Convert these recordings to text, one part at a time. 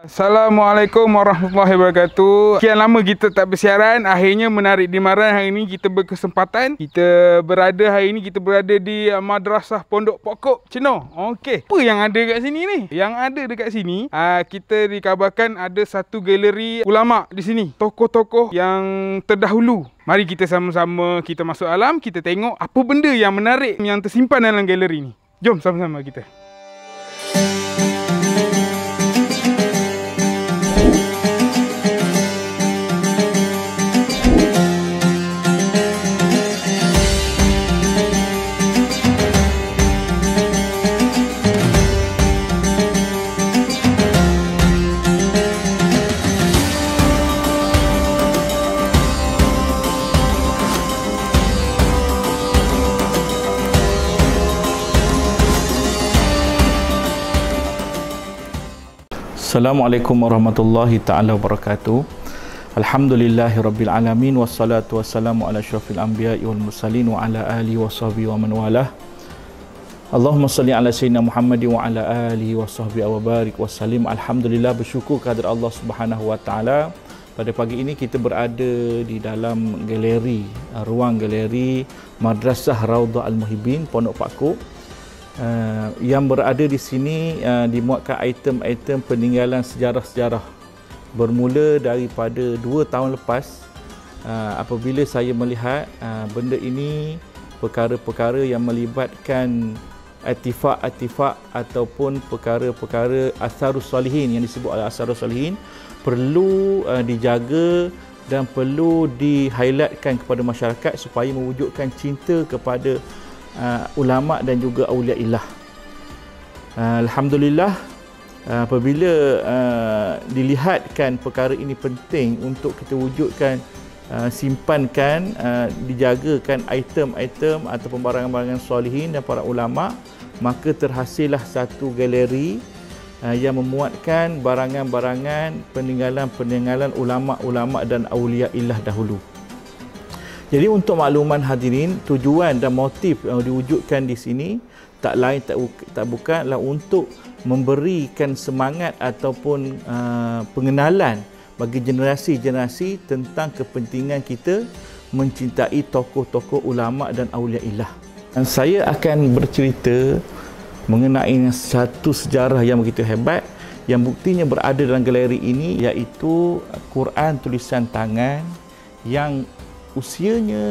Assalamualaikum warahmatullahi wabarakatuh. Sekian lama kita tak bersiaran. Akhirnya Menarik Dimaran hari ini kita berkesempatan. Kita berada di Madrasah Pondok Pokok Cenoh. Okey. Apa yang ada kat sini ni? Yang ada dekat sini, kita dikabarkan ada satu galeri ulama di sini. Tokoh-tokoh yang terdahulu. Mari kita sama-sama kita masuk alam, kita tengok apa benda yang menarik yang tersimpan dalam galeri ni. Jom sama-sama kita. Assalamualaikum warahmatullahi ta'ala wabarakatuh. Alhamdulillahirabbil alamin wassalatu wassalamu ala asyrafil anbiya'i wal mursalin wa ala alihi wa sahbihi wa man walah. Allahumma salli ala sayyidina Muhammad wa ala alihi wa sahbihi wa barik wa sallim. Alhamdulillah, bersyukur kepada Allah Subhanahu wa taala. Pada pagi ini kita berada di dalam galeri, ruang galeri Madrasah Raudhah Al-Muhibbin Pondok Pakcik. Yang berada di sini dimuatkan item-item peninggalan sejarah-sejarah bermula daripada 2 tahun lepas, apabila saya melihat benda ini perkara-perkara yang melibatkan artifak-artifak ataupun perkara-perkara Atharus Salihin yang disebut oleh Atharus Salihin perlu dijaga dan perlu di-highlightkan kepada masyarakat supaya mewujudkan cinta kepada ulama dan juga aulia illah. Alhamdulillah, apabila dilihatkan perkara ini penting untuk kita wujudkan, simpankan, dijagakan item-item ataupun barang-barang solihin dan para ulama, maka terhasillah satu galeri yang memuatkan barangan-barangan peninggalan-peninggalan ulama-ulama dan aulia illah dahulu. Jadi untuk makluman hadirin, tujuan dan motif yang diwujudkan di sini tak lain tak bukanlah untuk memberikan semangat ataupun pengenalan bagi generasi-generasi tentang kepentingan kita mencintai tokoh-tokoh ulama dan aulia illah. Dan saya akan bercerita mengenai satu sejarah yang begitu hebat yang buktinya berada dalam galeri ini, iaitu Quran tulisan tangan yang usianya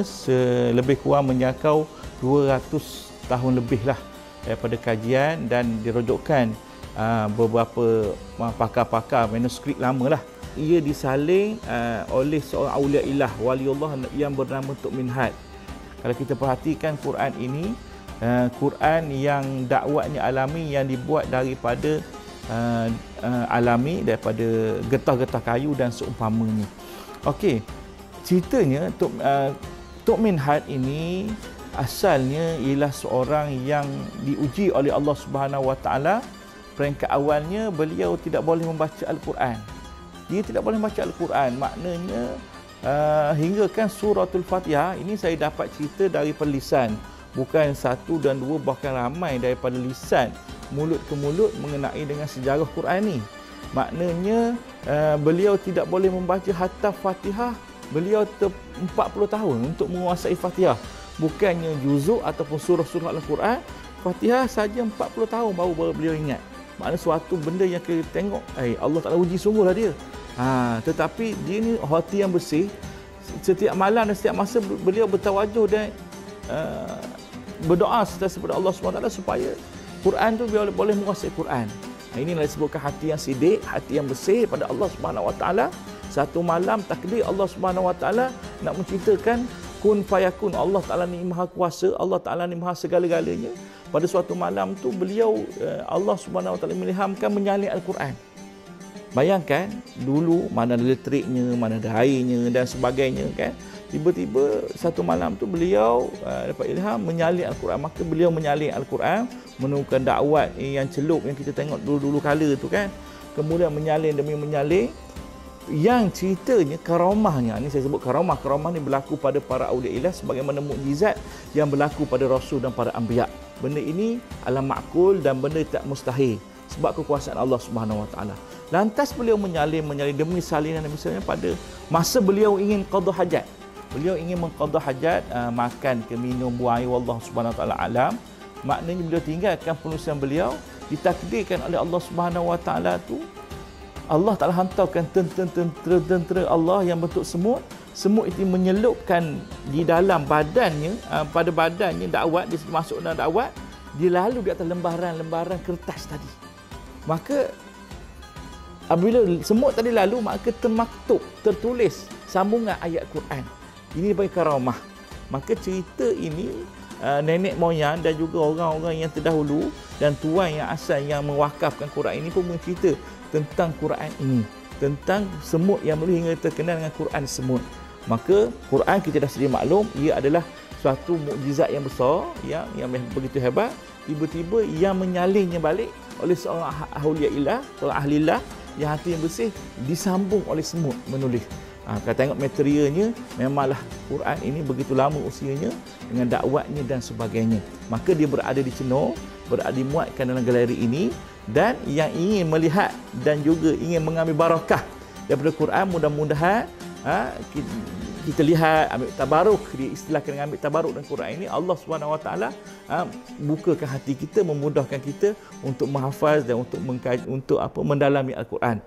lebih kurang menjangkau 200 tahun lebih lah daripada kajian, dan dirojokkan beberapa pakar-pakar manuskrip lama lah. Ia disalin oleh seorang aulia illah waliullah yang bernama Tok Minhad. Kalau kita perhatikan Quran ini, Quran yang dakwatnya alami, yang dibuat daripada alami, daripada getah-getah kayu dan seumpamanya. Okey. Ceritanya Tok Minhad ini asalnya ialah seorang yang diuji oleh Allah Subhanahu Wa Taala. Peringkat awalnya beliau tidak boleh membaca Al-Quran. Dia tidak boleh membaca Al-Quran, maknanya hinggakan suratul Fatihah ini saya dapat cerita daripada lisan, bukan satu dan dua, bahkan ramai daripada lisan, mulut ke mulut mengenai dengan sejarah Quran ni. Maknanya beliau tidak boleh membaca hatta Fatihah. Beliau 40 tahun untuk menguasai Fatihah. Bukannya juzuk ataupun surah-surah Al-Quran, Fatihah saja 40 tahun baru beliau ingat. Maknanya suatu benda yang kita tengok, Allah Ta'ala uji sungguhlah dia. Tetapi dia ni hati yang bersih. Setiap malam dan setiap masa beliau bertawajuh dan berdoa kepada Allah SWT supaya Quran tu biar boleh menguasai Quran. Inilah disebutkan hati yang sidik, hati yang bersih pada Allah SWT. Satu malam takdir Allah Subhanahu Wa Taala nak menciptakan kun fayakun. Allah Taala ni Maha Kuasa, Allah Taala ni Maha segala-galanya. Pada suatu malam tu beliau, Allah Subhanahu Wa Taala melilhamkan menyalin Al-Quran. Bayangkan dulu mana ada elektriknya, mana ada airnya dan sebagainya kan. Tiba-tiba satu malam tu beliau dapat ilham menyalin Al-Quran. Maka beliau menyalin Al-Quran, menemukan dakwat yang celup yang kita tengok dulu-dulu kala tu kan. Kemudian menyalin demi menyalin. Yang ceritanya karamahnya, ini saya sebut karamah ni berlaku pada para aulia illah sebagaimana mukjizat yang berlaku pada rasul dan para anbiya. Benda ini adalah makul dan benda tak mustahil. sebab kekuasaan Allah Subhanahu Wa Taala. Lantas beliau menyalin demi salinan misalnya pada masa beliau ingin qada hajat. Beliau ingin mengqada hajat, makan ke minum, buang air, wallahu Subhanahu Wa Taala alam. Maknanya beliau tinggalkan penulisan beliau, ditakdirkan oleh Allah Subhanahu Wa Taala tu Allah Taala hantarkan tentera Allah yang bentuk semut. Semut itu menyelupkan di dalam badannya, pada badannya dakwat, dia masuk dalam dakwat, dia lalu di atas lembaran-lembaran kertas tadi. Maka apabila semut tadi lalu, maka termaktub, tertulis sambungan ayat Quran. Ini bagi karamah. Maka cerita ini nenek moyang dan juga orang-orang yang terdahulu dan tuan yang asal yang mewakafkan Quran ini pun bercerita tentang Quran ini, tentang semut yang boleh hingga terkenal dengan Quran semut. Maka Quran kita dah sedia maklum, ia adalah suatu mukjizat yang besar, yang begitu hebat. Tiba-tiba yang menyalinnya balik oleh seorang ahliillah, seorang ahlillah yang hati yang bersih, disambung oleh semut menulis. Kalau tengok materialnya, memanglah Quran ini begitu lama usianya dengan dakwatnya dan sebagainya. Maka dia berada di Cino, berada dimuatkan dalam galeri ini, dan yang ingin melihat dan juga ingin mengambil barakah daripada Quran, mudah-mudahan kita lihat, ambil tabaruk, diistilahkan dengan ambil tabaruk dengan Quran ini. Allah Subhanahu Wa Taala bukakan hati kita, memudahkan kita untuk menghafaz dan untuk mendalami Al-Quran.